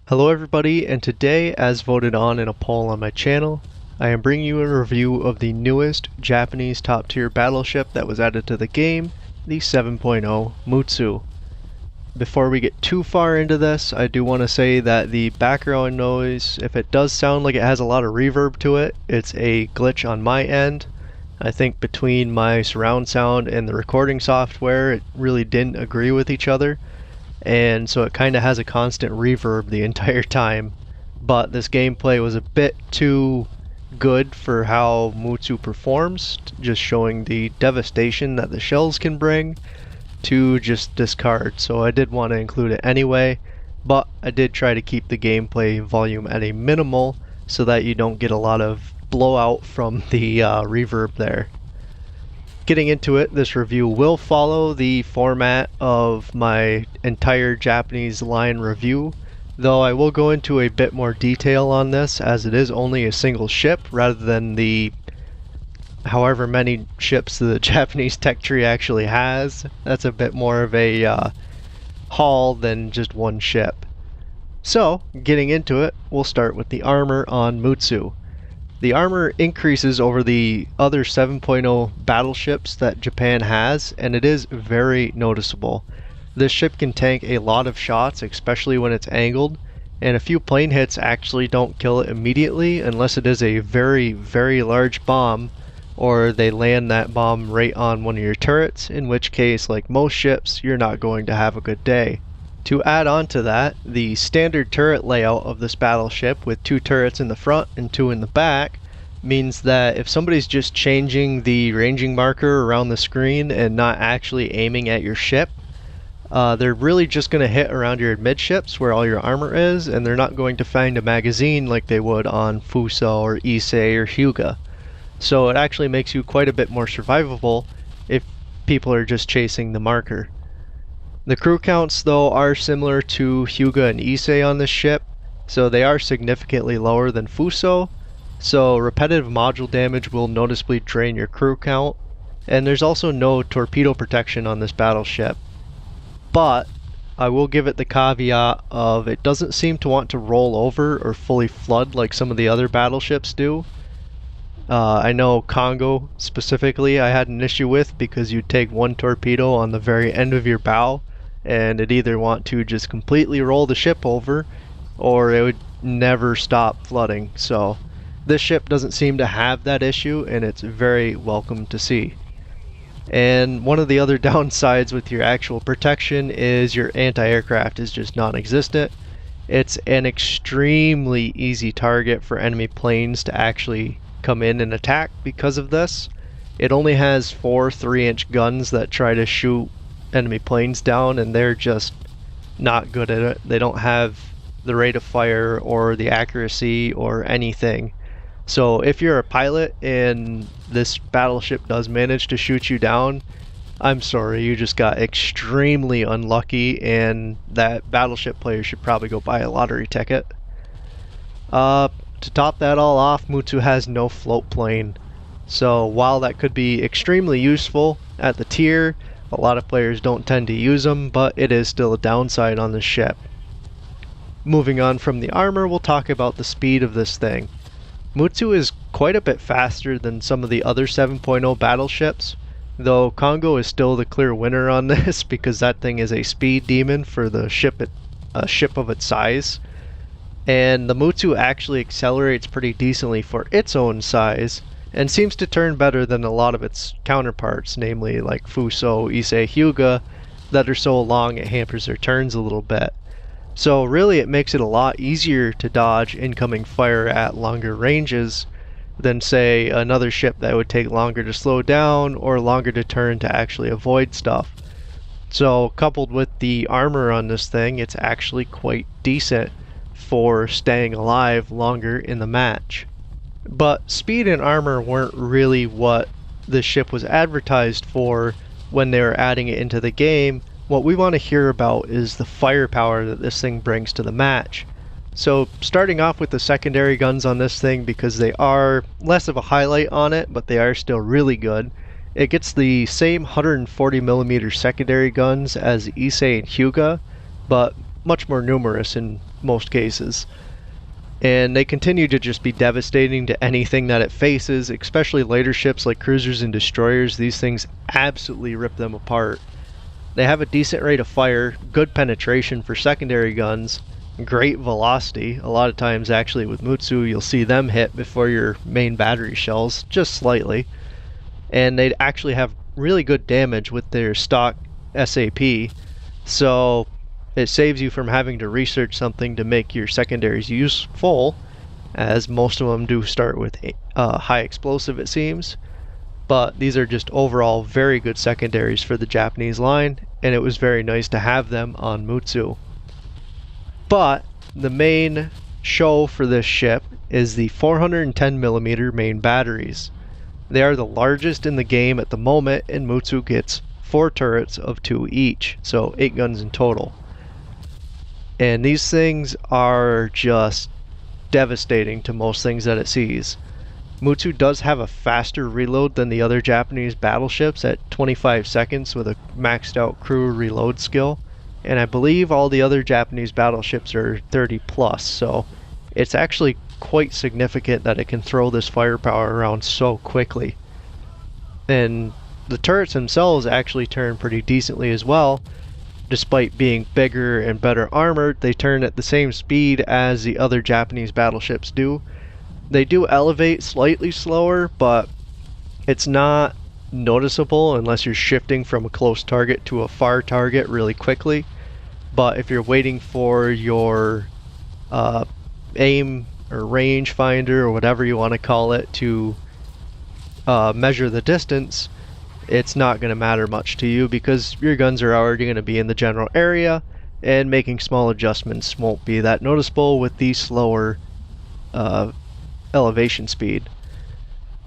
Hello everybody, and today, as voted on in a poll on my channel, I am bringing you a review of the newest Japanese top tier battleship that was added to the game, the 7.0 Mutsu. Before we get too far into this, I do want to say that the background noise, if it does sound like it has a lot of reverb to it, it's a glitch on my end. I think between my surround sound and the recording software, it really didn't agree with each other. And so it kind of has a constant reverb the entire time. But this gameplay was a bit too good for how Mutsu performs, just showing the devastation that the shells can bring, to just discard. So I did want to include it anyway, but I did try to keep the gameplay volume at a minimal so that you don't get a lot of blowout from the reverb there. Getting into it, this review will follow the format of my entire Japanese line review, though I will go into a bit more detail on this as it is only a single ship rather than the however many ships the Japanese tech tree actually has. That's a bit more of a haul than just one ship. So, getting into it, we'll start with the armor on Mutsu. The armor increases over the other 7.0 battleships that Japan has, and it is very noticeable. This ship can tank a lot of shots, especially when it's angled, and a few plane hits actually don't kill it immediately unless it is a very, very large bomb, or they land that bomb right on one of your turrets, in which case, like most ships, you're not going to have a good day. To add on to that, the standard turret layout of this battleship with 2 turrets in the front and 2 in the back means that if somebody's just changing the ranging marker around the screen and not actually aiming at your ship, they're really just going to hit around your midships where all your armor is, and they're not going to find a magazine like they would on Fuso or Issei or Hyuga. So it actually makes you quite a bit more survivable if people are just chasing the marker. The crew counts, though, are similar to Hyuga and Issei on this ship, so they are significantly lower than Fuso, so repetitive module damage will noticeably drain your crew count, and there's also no torpedo protection on this battleship. But I will give it the caveat of it doesn't seem to want to roll over or fully flood like some of the other battleships do. I know Congo specifically I had an issue with because you'd take one torpedo on the very end of your bow, and it'd either want to just completely roll the ship over or it would never stop flooding. So this ship doesn't seem to have that issue, and it's very welcome to see. And one of the other downsides with your actual protection is your anti-aircraft is just non-existent. It's an extremely easy target for enemy planes to actually come in and attack because of this. It only has 4 3-inch guns that try to shoot enemy planes down, and they're just not good at it. They don't have the rate of fire or the accuracy or anything. So if you're a pilot and this battleship does manage to shoot you down, I'm sorry, you just got extremely unlucky, and that battleship player should probably go buy a lottery ticket. To top that all off, Mutsu has no float plane. So while that could be extremely useful at the tier, a lot of players don't tend to use them, but it is still a downside on this ship. Moving on from the armor, we'll talk about the speed of this thing. Mutsu is quite a bit faster than some of the other 7.0 battleships, though Congo is still the clear winner on this because that thing is a speed demon for the ship of its size. And the Mutsu actually accelerates pretty decently for its own size, and seems to turn better than a lot of its counterparts, namely like Fuso, Issei, Hyuga, that are so long it hampers their turns a little bit. So really it makes it a lot easier to dodge incoming fire at longer ranges than say another ship that would take longer to slow down or longer to turn to actually avoid stuff. So coupled with the armor on this thing, it's actually quite decent for staying alive longer in the match. But speed and armor weren't really what the ship was advertised for when they were adding it into the game. What we want to hear about is the firepower that this thing brings to the match. So starting off with the secondary guns on this thing, because they are less of a highlight on it, but they are still really good. It gets the same 140mm secondary guns as Issei and Hyuga, but much more numerous in most cases. And they continue to just be devastating to anything that it faces, especially later ships like cruisers and destroyers. These things absolutely rip them apart. They have a decent rate of fire, good penetration for secondary guns, great velocity. A lot of times actually with Mutsu you'll see them hit before your main battery shells, just slightly. And they actually have really good damage with their stock SAP, so it saves you from having to research something to make your secondaries useful, as most of them do start with high explosive, it seems. But these are just overall very good secondaries for the Japanese line, and it was very nice to have them on Mutsu. But the main show for this ship is the 410mm main batteries. They are the largest in the game at the moment, and Mutsu gets 4 turrets of 2 each, so 8 guns in total. And these things are just devastating to most things that it sees. Mutsu does have a faster reload than the other Japanese battleships at 25 seconds with a maxed out crew reload skill, and I believe all the other Japanese battleships are 30 plus, so it's actually quite significant that it can throw this firepower around so quickly. And the turrets themselves actually turn pretty decently as well. Despite being bigger and better armored, they turn at the same speed as the other Japanese battleships do. They do elevate slightly slower, but it's not noticeable unless you're shifting from a close target to a far target really quickly. But if you're waiting for your aim or range finder or whatever you want to call it to measure the distance, it's not going to matter much to you because your guns are already going to be in the general area, and making small adjustments won't be that noticeable with the slower elevation speed.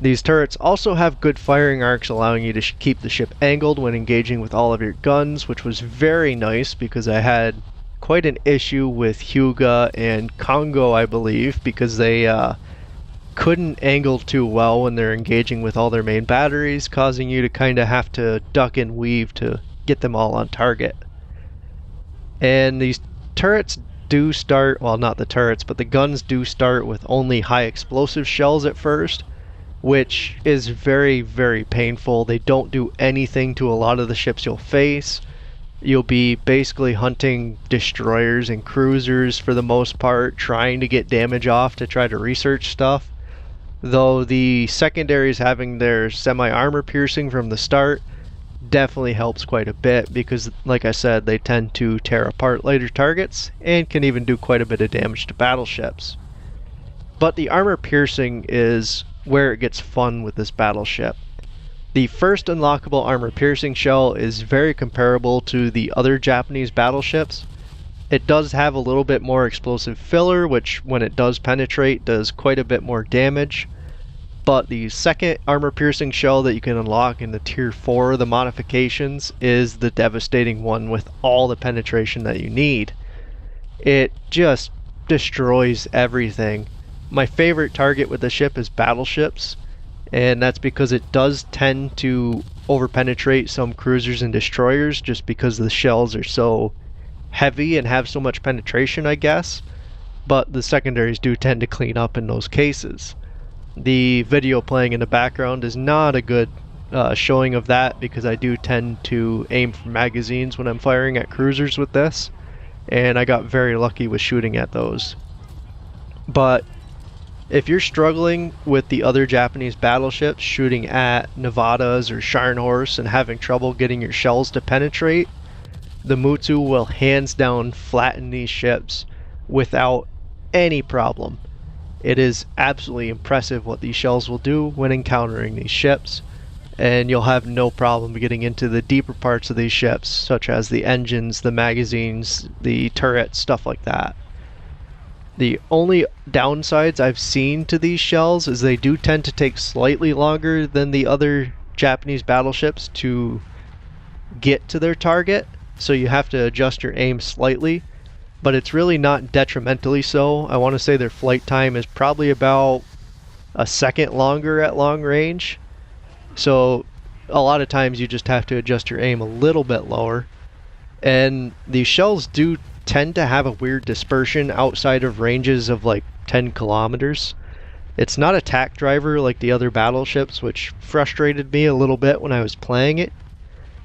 These turrets also have good firing arcs, allowing you to keep the ship angled when engaging with all of your guns, which was very nice because I had quite an issue with Hyuga and Congo, I believe, because they couldn't angle too well when they're engaging with all their main batteries, causing you to kind of have to duck and weave to get them all on target. And these turrets do start, well, not the turrets, but the guns do start with only high explosive shells at first, which is very, very painful. They don't do anything to a lot of the ships you'll face. You'll be basically hunting destroyers and cruisers for the most part, trying to get damage off to try to research stuff. Though the secondaries having their semi-armor piercing from the start definitely helps quite a bit because, like I said, they tend to tear apart later targets and can even do quite a bit of damage to battleships. But the armor piercing is where it gets fun with this battleship. The first unlockable armor piercing shell is very comparable to the other Japanese battleships. It does have a little bit more explosive filler, which when it does penetrate does quite a bit more damage. But the second armor piercing shell that you can unlock in the tier 4 of the modifications is the devastating one with all the penetration that you need. It just destroys everything. My favorite target with the ship is battleships, and that's because it does tend to overpenetrate some cruisers and destroyers just because the shells are so heavy and have so much penetration, I guess. But the secondaries do tend to clean up in those cases. The video playing in the background is not a good showing of that because I do tend to aim for magazines when I'm firing at cruisers with this, and I got very lucky with shooting at those. But if you're struggling with the other Japanese battleships shooting at Nevadas or Scharnhorst and having trouble getting your shells to penetrate, the Mutsu will hands down flatten these ships without any problem. It is absolutely impressive what these shells will do when encountering these ships, and you'll have no problem getting into the deeper parts of these ships, such as the engines, the magazines, the turrets, stuff like that. The only downsides I've seen to these shells is they do tend to take slightly longer than the other Japanese battleships to get to their target, so you have to adjust your aim slightly, but it's really not detrimentally so. I want to say their flight time is probably about a second longer at long range, so a lot of times you just have to adjust your aim a little bit lower. And these shells do tend to have a weird dispersion outside of ranges of like 10 kilometers. It's not a tack driver like the other battleships, which frustrated me a little bit when I was playing it,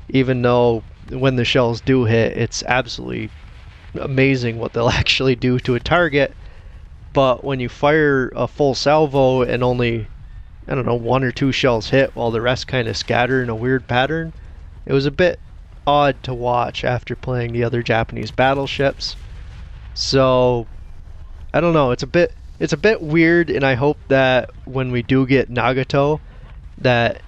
even though when the shells do hit, it's absolutely amazing what they'll actually do to a target. But when you fire a full salvo and only, I don't know, 1 or 2 shells hit while the rest kind of scatter in a weird pattern, it was a bit odd to watch after playing the other Japanese battleships. So I don't know, it's a bit weird, and I hope that when we do get Nagato, that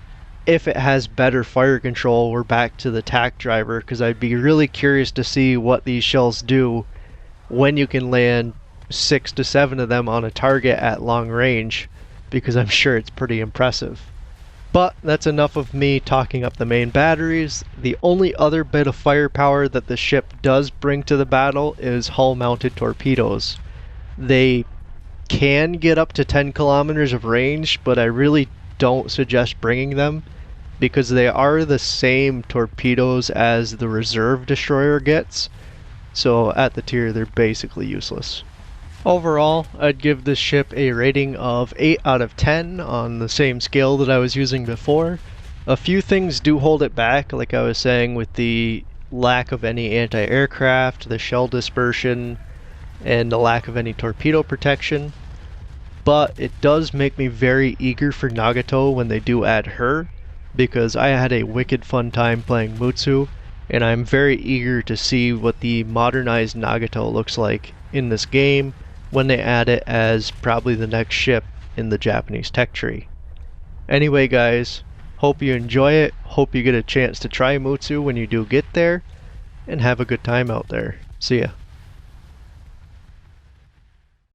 if it has better fire control, we're back to the tack driver, because I'd be really curious to see what these shells do when you can land 6 to 7 of them on a target at long range, because I'm sure it's pretty impressive. But that's enough of me talking up the main batteries. The only other bit of firepower that the ship does bring to the battle is hull-mounted torpedoes. They can get up to 10 kilometers of range, but I really don't suggest bringing them because they are the same torpedoes as the reserve destroyer gets, so at the tier they're basically useless. Overall, I'd give this ship a rating of 8 out of 10 on the same scale that I was using before. A few things do hold it back, like I was saying, with the lack of any anti-aircraft, the shell dispersion, and the lack of any torpedo protection. But it does make me very eager for Nagato when they do add her, because I had a wicked fun time playing Mutsu, and I'm very eager to see what the modernized Nagato looks like in this game when they add it as probably the next ship in the Japanese tech tree. Anyway guys, hope you enjoy it, hope you get a chance to try Mutsu when you do get there, and have a good time out there. See ya.